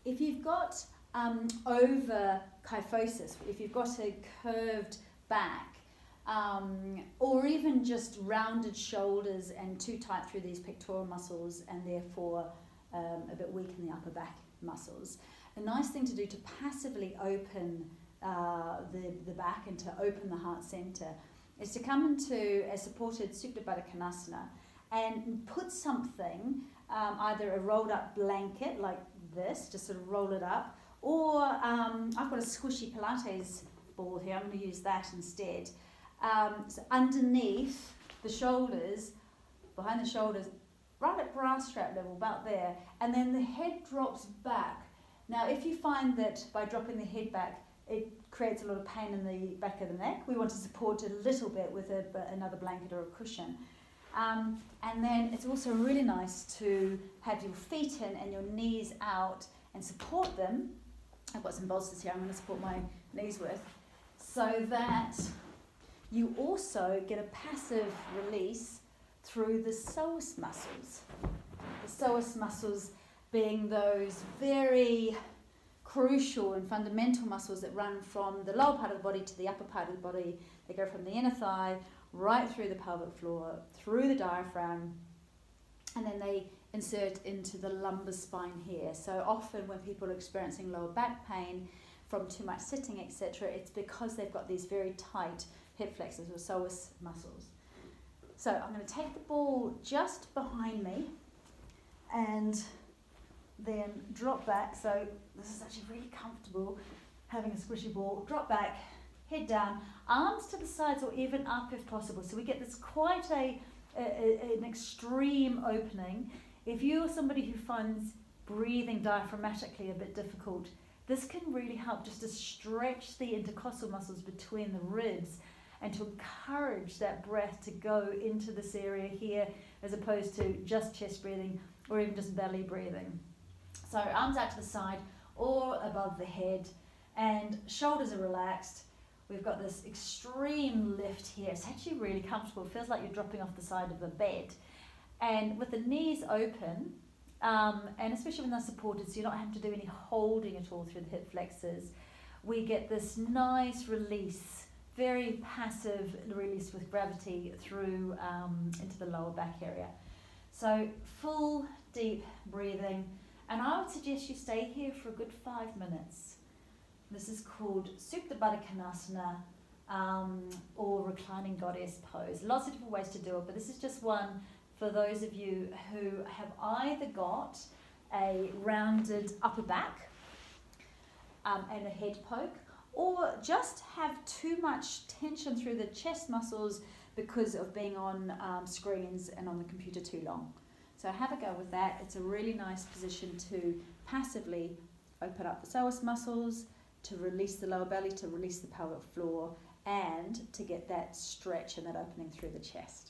If you've got over kyphosis, if you've got a curved back, or even just rounded shoulders and too tight through these pectoral muscles and therefore a bit weak in the upper back muscles, a nice thing to do to passively open the back and to open the heart center is to come into a supported Supta badha konasana and put something, either a rolled up blanket like this, just sort of roll it up, or I've got a squishy Pilates ball here, I'm going to use that instead. So underneath the shoulders, behind the shoulders, right at bra strap level, about there, and then the head drops back. Now if you find that by dropping the head back it creates a lot of pain in the back of the neck, we want to support it a little bit with another blanket or a cushion. And then it's also really nice to have your feet in and your knees out and support them. I've got some bolsters here I'm going to support my knees with, so that you also get a passive release through the psoas muscles. The psoas muscles being those very crucial and fundamental muscles that run from the lower part of the body to the upper part of the body. They go from the inner thigh right through the pelvic floor, through the diaphragm, and then they insert into the lumbar spine here. So often when people are experiencing lower back pain from too much sitting, etc., it's because they've got these very tight hip flexors or psoas muscles. So I'm going to take the ball just behind me and then drop back. So this is actually really comfortable, having a squishy ball. Drop back, head down, arms to the sides or even up if possible. So we get this quite an extreme opening. If you're somebody who finds breathing diaphragmatically a bit difficult, this can really help just to stretch the intercostal muscles between the ribs and to encourage that breath to go into this area here, as opposed to just chest breathing or even just belly breathing. So arms out to the side or above the head, and shoulders are relaxed. We've got this extreme lift here. It's actually really comfortable. It feels like you're dropping off the side of the bed. And with the knees open, and especially when they're supported, so you're not having to do any holding at all through the hip flexors, we get this nice release, very passive release with gravity through into the lower back area. So full deep breathing, and I would suggest you stay here for a good 5 minutes. This is called Supta badha konasana, or reclining goddess pose. Lots of different ways to do it, but this is just one for those of you who have either got a rounded upper back and a head poke, or just have too much tension through the chest muscles because of being on screens and on the computer too long. So have a go with that. It's a really nice position to passively open up the psoas muscles, to release the lower belly, to release the pelvic floor, and to get that stretch and that opening through the chest.